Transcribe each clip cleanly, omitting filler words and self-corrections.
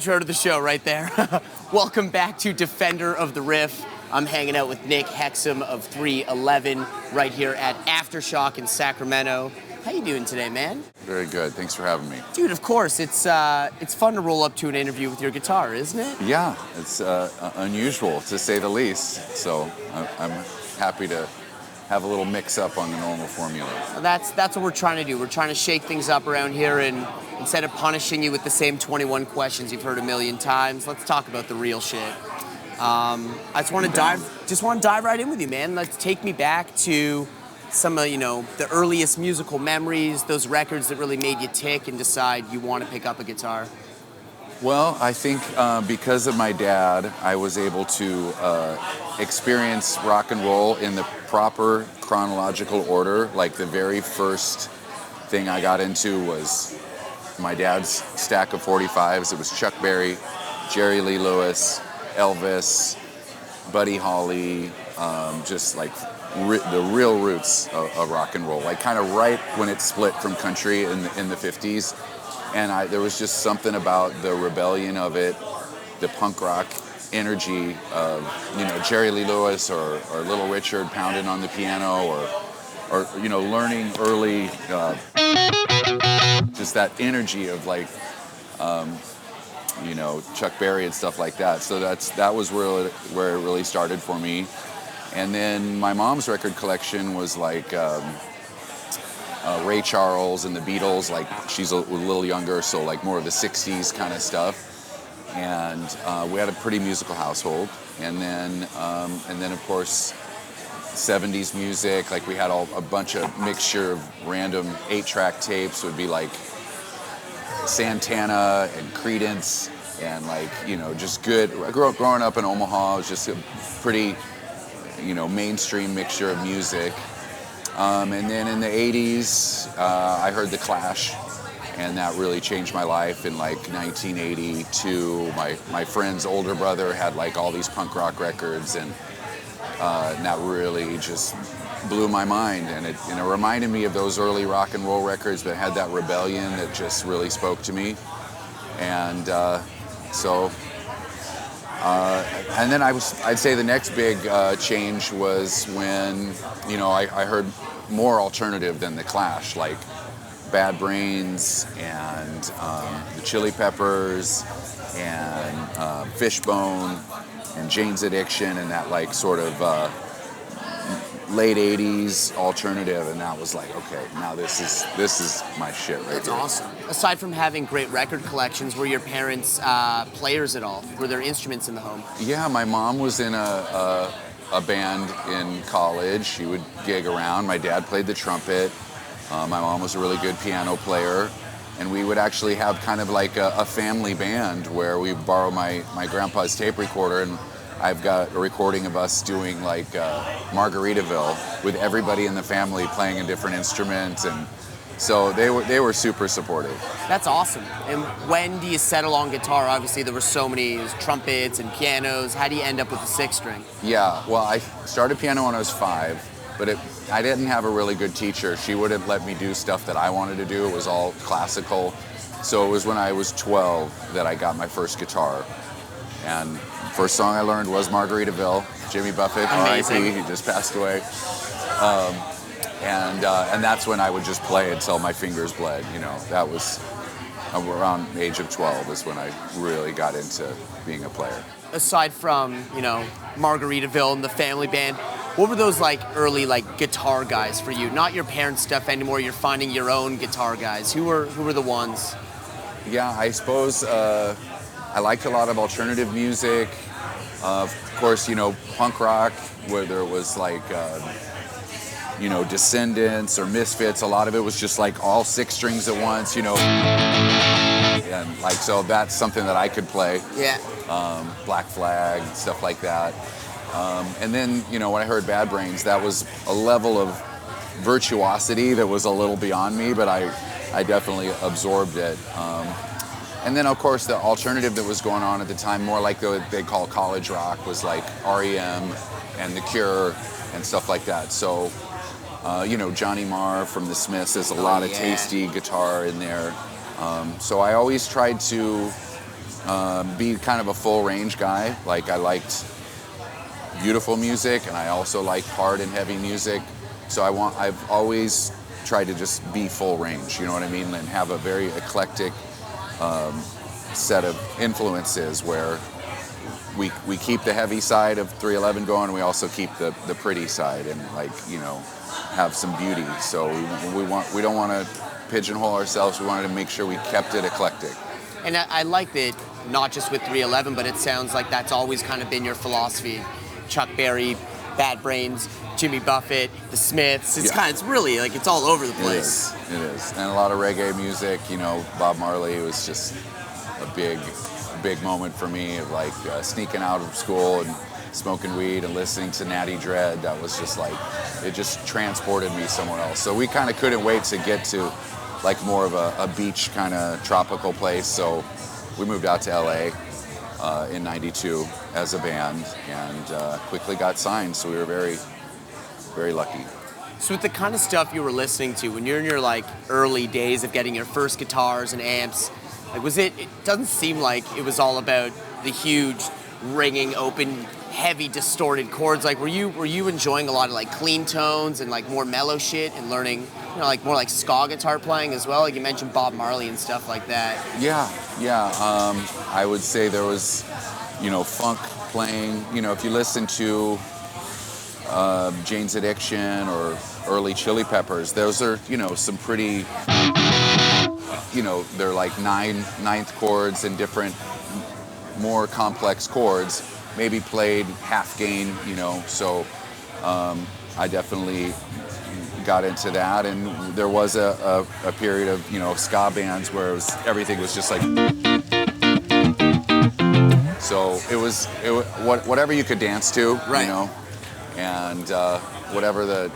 intro to the show right there. Welcome back to Defender of the Riff. I'm hanging out with Nick Hexum of 311 right here at Aftershock in Sacramento. How you doing today, man? Very good. Thanks for having me. Dude, of course. It's fun to roll up to an interview with your guitar, isn't it? Yeah, it's unusual to say the least. So I'm happy to have a little mix-up on the normal formula. Well, that's what we're trying to do. We're trying to shake things up around here, and instead of punishing you with the same 21 questions you've heard a million times, let's talk about the real shit. I just want to dive right in with you, man. Let's take me back to some of, the earliest musical memories, those records that really made you tick and decide you want to pick up a guitar. Well, I think because of my dad, I was able to experience rock and roll in the proper chronological order. Like the very first thing I got into was my dad's stack of 45s. It was Chuck Berry, Jerry Lee Lewis, Elvis, Buddy Holly, just like the real roots of rock and roll. Like kind of right when it split from country in the 50s. And there was just something about the rebellion of it, the punk rock energy of, Jerry Lee Lewis or Little Richard pounding on the piano or learning early, just that energy of like, Chuck Berry and stuff like that. So that was where it really started for me. And then my mom's record collection was like, Ray Charles and the Beatles, like she's a little younger, so like more of the 60s kind of stuff. And we had a pretty musical household. And then of course, 70s music, like we had a bunch of mixture of random 8-track tapes. It would be like Santana and Creedence and like, just good. Growing up in Omaha, it was just a pretty, mainstream mixture of music. And then in the 80s, I heard The Clash, and that really changed my life. In like 1982, my friend's older brother had like all these punk rock records, and that really just blew my mind. And it reminded me of those early rock and roll records, but had that rebellion that just really spoke to me. And and then I'd say the next big change was when, I heard more alternative than The Clash, like Bad Brains and the Chili Peppers and Fishbone and Jane's Addiction and that like sort of late 80s alternative, and that was like, okay, now this is my shit right That's here. awesome. Aside from having great record collections, were your parents players at all? Were there instruments in the home? Yeah, my mom was in a band in college. She would gig around. My dad played the trumpet. My mom was a really good piano player. And we would actually have kind of like a family band where we borrow my grandpa's tape recorder, and I've got a recording of us doing like Margaritaville with everybody in the family playing a different instrument, and so they were super supportive. That's awesome. And when do you settle on guitar? Obviously there were so many trumpets and pianos. How do you end up with the 6-string? Yeah, well, I started piano when I was 5, but I didn't have a really good teacher. She wouldn't let me do stuff that I wanted to do. It was all classical. So it was when I was 12 that I got my first guitar. And first song I learned was Margaritaville. Jimmy Buffett, R.I.P., he just passed away. And that's when I would just play until my fingers bled. That was around the age of 12 is when I really got into being a player. Aside from, Margaritaville and the family band, what were those like early like guitar guys for you? Not your parents' stuff anymore, you're finding your own guitar guys. Who were the ones? Yeah, I suppose I liked a lot of alternative music. Of course, punk rock, whether it was like, Descendants or Misfits, a lot of it was just like all 6 strings at once, and like, so that's something that I could play. Yeah. Black Flag, stuff like that. And then, when I heard Bad Brains, that was a level of virtuosity that was a little beyond me, but I definitely absorbed it. And then, of course, the alternative that was going on at the time, more like what they call college rock, was like R.E.M. and The Cure and stuff like that. So, Johnny Marr from The Smiths, there's a lot of tasty guitar in there. So I always tried to be kind of a full range guy. Like I liked beautiful music, and I also like hard and heavy music. So I've always tried to just be full range, you know what I mean, and have a very eclectic set of influences where we keep the heavy side of 311 going, and we also keep the pretty side, and like, you know, have some beauty. So we don't want to pigeonhole ourselves. We wanted to make sure we kept it eclectic. And I like that, not just with 311, but it sounds like that's always kind of been your philosophy. Chuck Berry, Bad Brains, Jimmy Buffett, the Smiths. It's really like it's all over the place. It is. And a lot of reggae music. You know, Bob Marley was just a big moment for me of like sneaking out of school and smoking weed and listening to Natty Dread. That was just like, it just transported me somewhere else. So we kind of couldn't wait to get to like more of a beach kind of tropical place. So we moved out to LA in '92 as a band, and quickly got signed. So we were very, very lucky. So with the kind of stuff you were listening to when you're in your like early days of getting your first guitars and amps, like it doesn't seem like it was all about the huge ringing open heavy distorted chords. Like were you enjoying a lot of like clean tones and like more mellow shit and learning, you know, like more like ska guitar playing as well? Like you mentioned Bob Marley and stuff like that. Yeah. I would say there was, you know, funk playing. You know, if you listen to Jane's Addiction or early Chili Peppers, those are, you know, some pretty, you know, they're like ninth chords and different more complex chords, maybe played half gain, you know. So I definitely got into that, and there was a period of, you know, ska bands where everything was just like, so it was whatever you could dance to, right, you know, and whatever the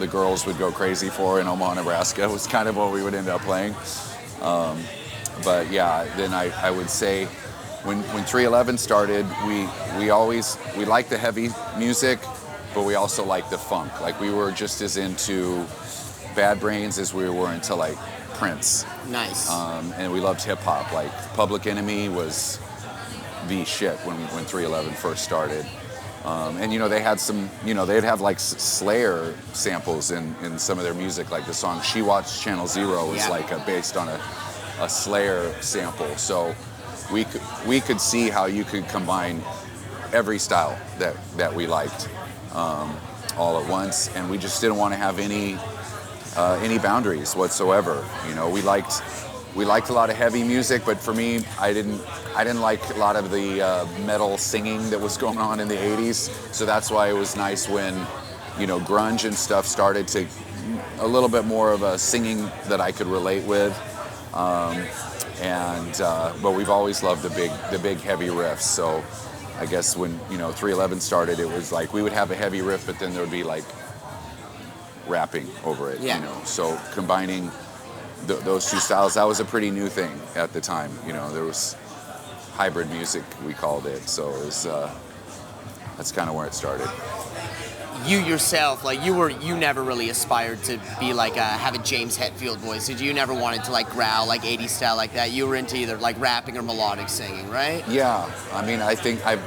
girls would go crazy for in Omaha, Nebraska was kind of what we would end up playing. But yeah, then I would say when 311 started, we liked the heavy music, but we also liked the funk. Like we were just as into Bad Brains as we were into like Prince. Nice. And we loved hip hop. Like Public Enemy was the shit when 311 first started. And you know, they had some, you know, they'd have like Slayer samples in some of their music, like the song She Watched Channel Zero was based on a Slayer sample. So we could see how you could combine every style that we liked all at once, and we just didn't want to have any boundaries whatsoever. You know, we liked a lot of heavy music, but for me, I didn't like a lot of the metal singing that was going on in the 80s. So that's why it was nice when, you know, grunge and stuff started to a little bit more of a singing that I could relate with. But we've always loved the big heavy riffs. So I guess when, you know, 311 started, it was like we would have a heavy riff, but then there would be like rapping over it. You know, so combining those two styles, that was a pretty new thing at the time. You know, there was hybrid music, we called it. So it was that's kind of where it started. You yourself, like you never really aspired to be like have a James Hetfield voice. Did you? Never wanted to like growl like 80s style like that? You were into either like rapping or melodic singing, right? Yeah, I mean, I think I'm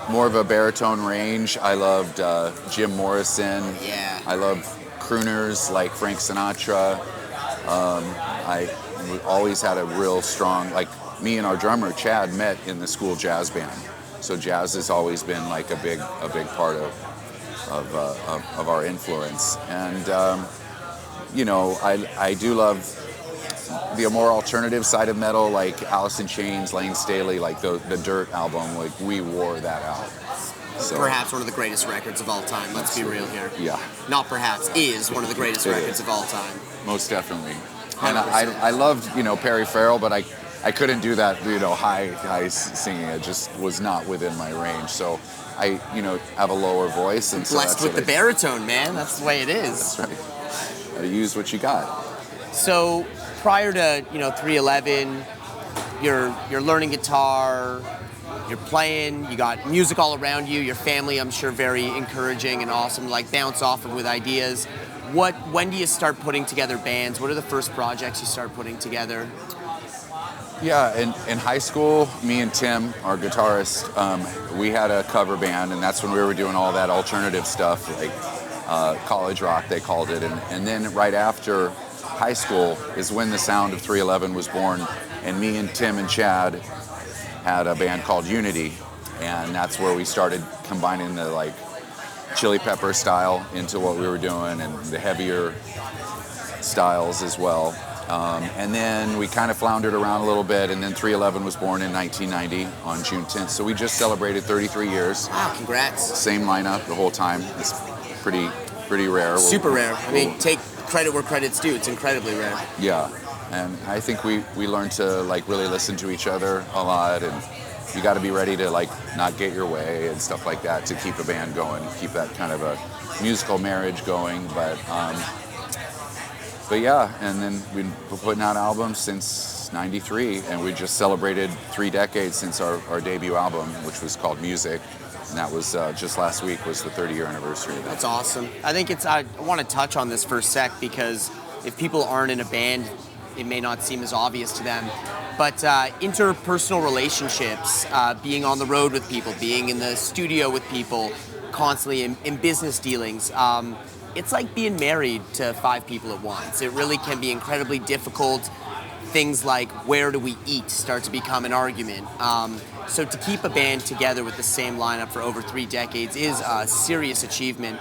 more of a baritone range. I loved Jim Morrison. Yeah. I love crooners like Frank Sinatra. I always had a real strong, like me and our drummer Chad met in the school jazz band. So jazz has always been like a big part of our influence. And you know, I do love the more alternative side of metal, like Alice in Chains, Lane Staley, like the Dirt album. Like we wore that out. So, perhaps one of the greatest records of all time. Let's be real here. Yeah. Not perhaps, is one of the greatest records of all time. Most definitely. And I loved, you know, Perry Farrell, but I couldn't do that, you know, high singing. It just was not within my range. So I, you know, have a lower voice. And so blessed with the baritone, man. That's the way it is. That's right. Gotta use what you got. So prior to, you know, 311, you're learning guitar, you're playing, you got music all around you, your family, I'm sure, very encouraging and awesome to like bounce off of with ideas. When do you start putting together bands? What are the first projects you start putting together? Yeah, in high school, me and Tim, our guitarist, we had a cover band, and that's when we were doing all that alternative stuff, like college rock, they called it. And then right after high school is when the sound of 311 was born, and me and Tim and Chad had a band called Unity, and that's where we started combining the like Chili Pepper style into what we were doing, and the heavier styles as well. And then we kind of floundered around a little bit, and then 311 was born in 1990 on June 10th. So we just celebrated 33 years. Wow, congrats. Same lineup the whole time. It's pretty rare. Super rare. I mean, take credit where credit's due. It's incredibly rare. Yeah, and I think we learned to like really listen to each other a lot, and you got to be ready to like not get your way and stuff like that to keep a band going, keep that kind of a musical marriage going. But yeah, and then we've been putting out albums since '93, and we just celebrated 3 decades since our debut album, which was called Music, and that was just last week was the 30-year anniversary of that. That's awesome. I think I want to touch on this for a sec, because if people aren't in a band, it may not seem as obvious to them. But interpersonal relationships, being on the road with people, being in the studio with people, constantly in business dealings, it's like being married to 5 people at once. It really can be incredibly difficult. Things like where do we eat start to become an argument. So to keep a band together with the same lineup for over 3 decades is a serious achievement.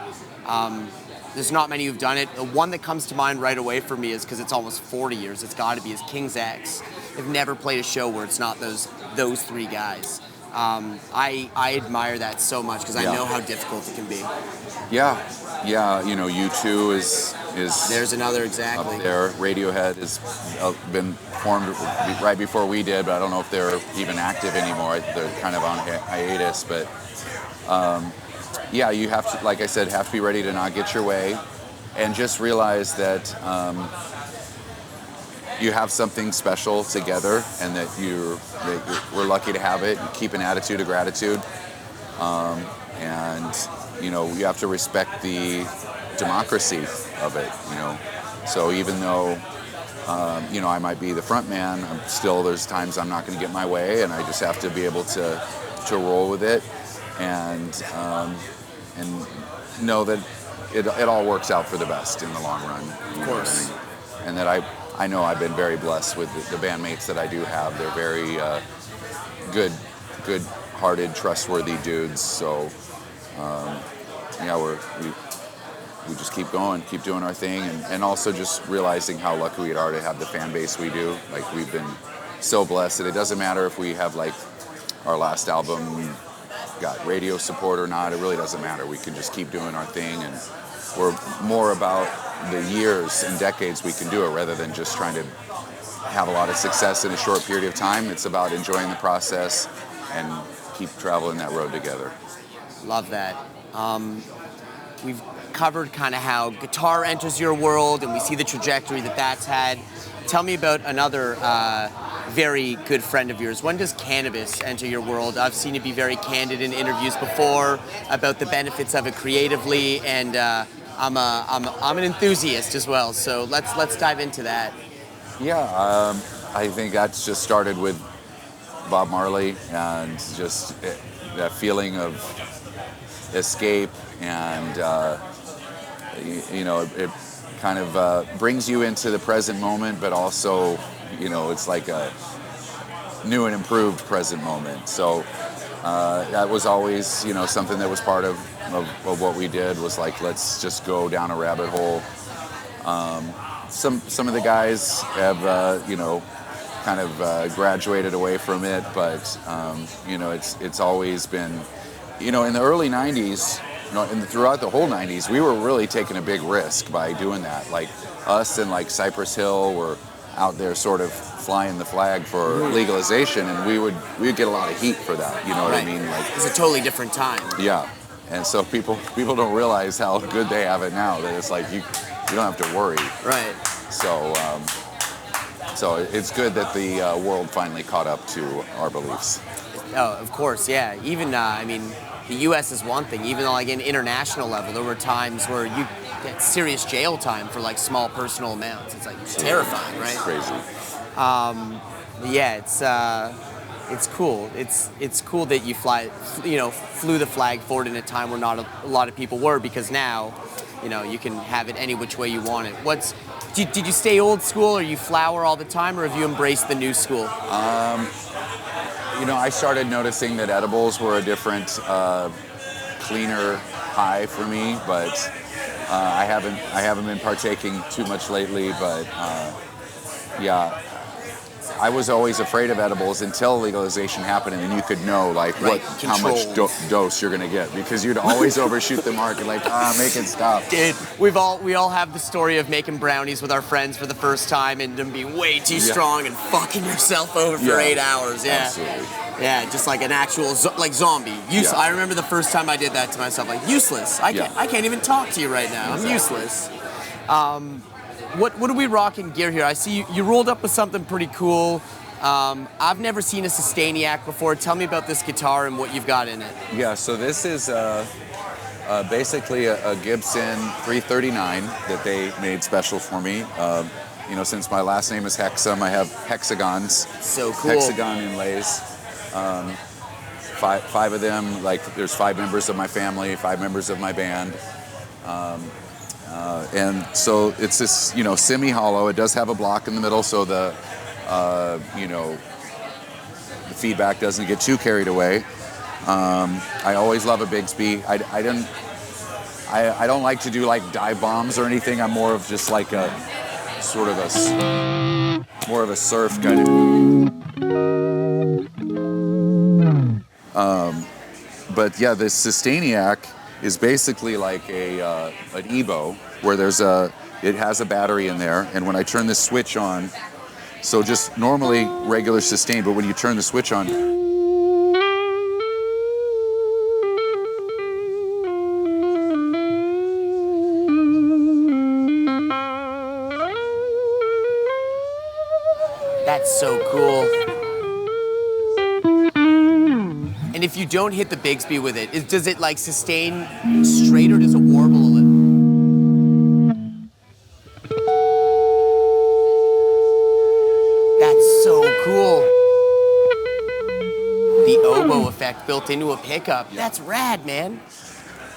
There's not many who've done it. The one that comes to mind right away for me is, because it's almost 40 years, it's got to be, is King's X. They've never played a show where it's not those 3 guys. I admire that so much, because I know how difficult it can be. Yeah, you know, U2 is There's another, exactly. up there. Radiohead has been formed right before we did, but I don't know if they're even active anymore. They're kind of on hiatus, but yeah, you have to, like I said, have to be ready to not get your way, and just realize that you have something special together, and that we're lucky to have it. You keep an attitude of gratitude, and you know, you have to respect the democracy of it, you know. So even though, you know, I might be the front man, there's times I'm not going to get my way, and I just have to be able to roll with it, and know that it all works out for the best in the long run. Of course. And that I know I've been very blessed with the bandmates that I do have. They're very good-hearted, trustworthy dudes. So, yeah, we just keep going, keep doing our thing, and also just realizing how lucky we are to have the fan base we do. Like, we've been so blessed that it doesn't matter if we have, like, our last album got radio support or not. It really doesn't matter. We can just keep doing our thing, and we're more about the years and decades we can do it rather than just trying to have a lot of success in a short period of time. It's about enjoying the process and keep traveling that road together. Love that. We've covered kind of how guitar enters your world, and we see the trajectory that that's had. Tell me about another very good friend of yours. When does cannabis enter your world? I've seen you be very candid in interviews before about the benefits of it creatively, and I'm an enthusiast as well. So let's dive into that. Yeah, I think that's just started with Bob Marley, and just that feeling of escape, and you know, it kind of brings you into the present moment, but also, you know, it's like a new and improved present moment. So that was always, you know, something that was part of what we did, was like, let's just go down a rabbit hole. Some of the guys have, you know, kind of graduated away from it, but you know, it's always been, you know, in the early 90s, you know, and throughout the whole 90s, we were really taking a big risk by doing that. Like, us and like Cypress Hill were out there sort of flying the flag for legalization, and we'd get a lot of heat for that. You know what I mean? Like, it's a totally different time. Yeah, and so people don't realize how good they have it now. That it's like you don't have to worry. Right. So so it's good that the world finally caught up to our beliefs. Oh, of course, yeah. Even I mean, the U.S. is one thing. Even like an international level, there were times where you get serious jail time for like small personal amounts. It's like terrifying, right? It's crazy. Yeah, it's cool. It's cool that you flew the flag forward in a time where not a lot of people were, because now, you can have it any which way you want it. Did you stay old school, or you flower all the time, or have you embraced the new school? I started noticing that edibles were a different, cleaner high for me, but I haven't been partaking too much lately. But yeah, I was always afraid of edibles until legalization happened, and then you could know how much dose you're gonna get, because you'd always overshoot the mark and make it stop. Dude, we all have the story of making brownies with our friends for the first time and them being way too strong and fucking yourself over for 8 hours. Yeah, absolutely. Yeah, just like an actual zombie. I remember the first time I did that to myself, useless. I can't even talk to you right now. I'm useless. What are we rocking gear here? I see you rolled up with something pretty cool. I've never seen a Sustainiac before. Tell me about this guitar and what you've got in it. Yeah, so this is basically a Gibson 339 that they made special for me. Since my last name is Hexum, I have hexagons. So cool. Hexagon inlays. Five of them, there's 5 members of my family, 5 members of my band. And so it's this, semi-hollow. It does have a block in the middle, so the feedback doesn't get too carried away. I always love a Bigsby. I don't like to do dive bombs or anything. I'm more of just more of a surf kind of. But yeah, this Sustainiac is basically like an Evo, where it has a battery in there, and when I turn this switch on, so just normally regular sustain, but when you turn the switch on, that's so cool. And if you don't hit the Bigsby with it, does it sustain straight, or does it warble a little? That's so cool. The oboe effect built into a pickup. That's rad, man.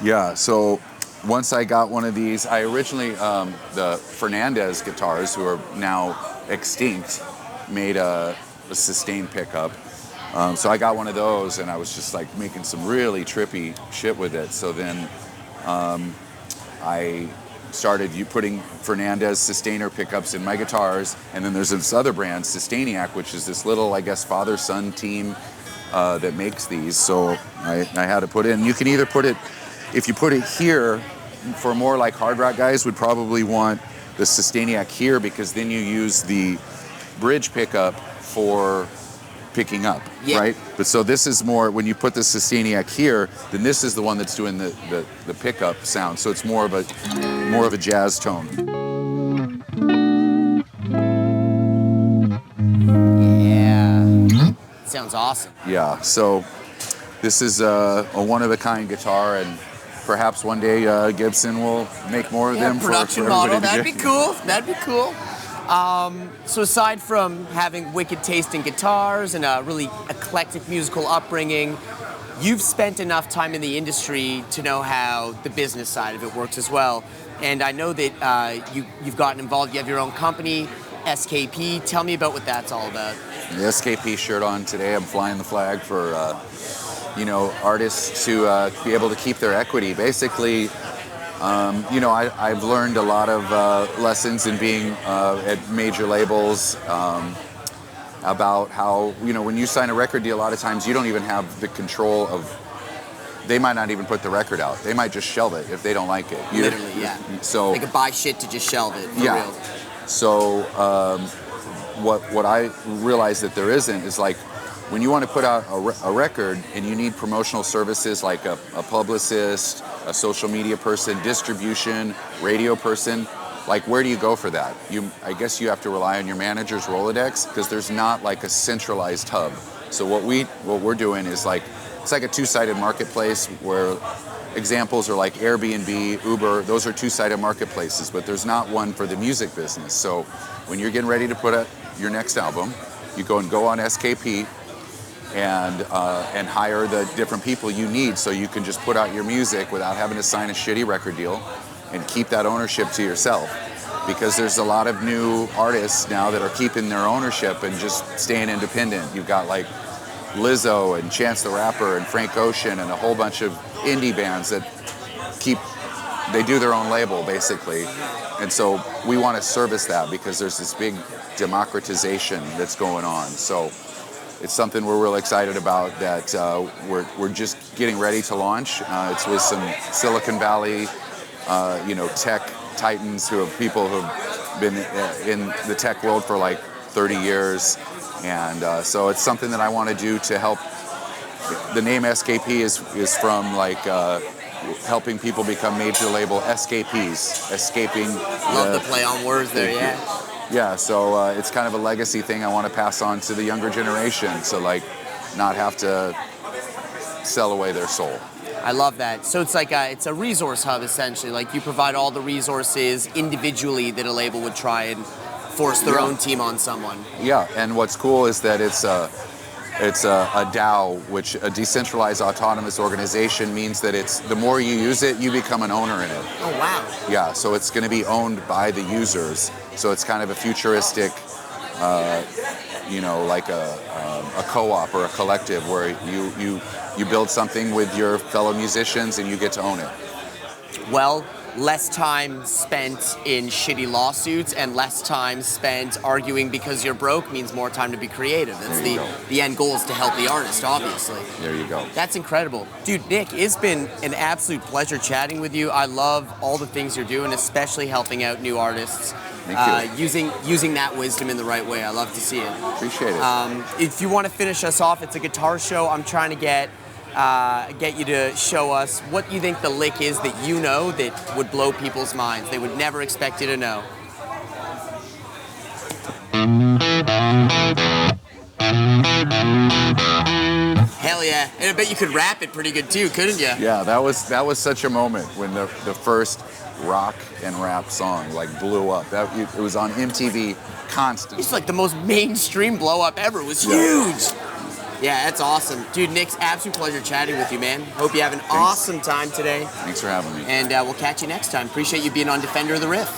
Yeah, so once I got one of these, I originally, the Fernandez guitars, who are now extinct, made a sustain pickup. So I got one of those, and I was just making some really trippy shit with it. So then I started putting Fernandez sustainer pickups in my guitars, and then there's this other brand, Sustainiac, which is this little, father-son team that makes these. So I had to put in. You can either put it, if you put it here, for more hard rock guys would probably want the Sustainiac here, because then you use the bridge pickup for picking up, right? But so this is more, when you put the Sustainiac here, then this is the one that's doing the pickup sound. So it's more of a jazz tone. Yeah. Sounds awesome. Yeah, so this is a one-of-a-kind guitar, and perhaps one day Gibson will make more of them production for model. everybody That'd be cool. That'd be cool. So aside from having wicked taste in guitars and a really eclectic musical upbringing, you've spent enough time in the industry to know how the business side of it works as well. And I know that you've gotten involved. You have your own company, SKP. Tell me about what that's all about. The SKP shirt on today. I'm flying the flag for artists to be able to keep their equity. Basically, I've learned a lot of lessons in being at major labels about how, when you sign a record deal, a lot of times you don't even have the control of, they might not even put the record out. They might just shelve it if they don't like it. Literally, yeah. So they could buy shit to just shelve it, for real. So what I realized that there isn't is when you want to put out a record and you need promotional services like a publicist, a social media person, distribution, radio person, where do you go for that? I guess you have to rely on your manager's Rolodex, because there's not a centralized hub. So what we're doing is it's like a two-sided marketplace, where examples are like Airbnb, Uber. Those are two-sided marketplaces, but there's not one for the music business. So when you're getting ready to put out your next album, You go on SKP and hire the different people you need, so you can just put out your music without having to sign a shitty record deal, and keep that ownership to yourself. Because there's a lot of new artists now that are keeping their ownership and just staying independent. You've got like Lizzo and Chance the Rapper and Frank Ocean and a whole bunch of indie bands that they do their own label basically. And so we want to service that because there's this big democratization that's going on. So it's something we're real excited about that we're just getting ready to launch. It's with some Silicon Valley, tech titans people who have been in the tech world for like 30 years. And so it's something that I want to do to help. The name SKP is from like helping people become major label escapees, escaping. Love the play on words there, yeah. Yeah, so it's kind of a legacy thing I want to pass on to the younger generation, so like not have to sell away their soul. I love that. So it's like it's a resource hub essentially. Like you provide all the resources individually that a label would try and force their own team on someone. Yeah, and what's cool is that it's a DAO, which a decentralized autonomous organization means that it's the more you use it, you become an owner in it. Oh wow. Yeah, so it's going to be owned by the users. So it's kind of a futuristic, like a co-op or a collective where you build something with your fellow musicians and you get to own it. Well, less time spent in shitty lawsuits and less time spent arguing because you're broke means more time to be creative. That's the end goal is to help the artist, obviously. There you go. That's incredible. Dude, Nick, it's been an absolute pleasure chatting with you. I love all the things you're doing, especially helping out new artists. Thank you. Using that wisdom in the right way. I love to see it. Appreciate it. If you want to finish us off, it's a guitar show. I'm trying to get you to show us what you think the lick is that you know that would blow people's minds. They would never expect you to know. Hell yeah. And I bet you could rap it pretty good too, couldn't you? Yeah, that was such a moment when the first rock and rap song like blew up. It was on MTV constantly. It's like the most mainstream blow up ever. It was huge. Yeah, that's awesome. Dude, Nick's absolute pleasure chatting with you, man. Hope you have an awesome time today. Thanks for having me. And we'll catch you next time. Appreciate you being on Defender of the Riff.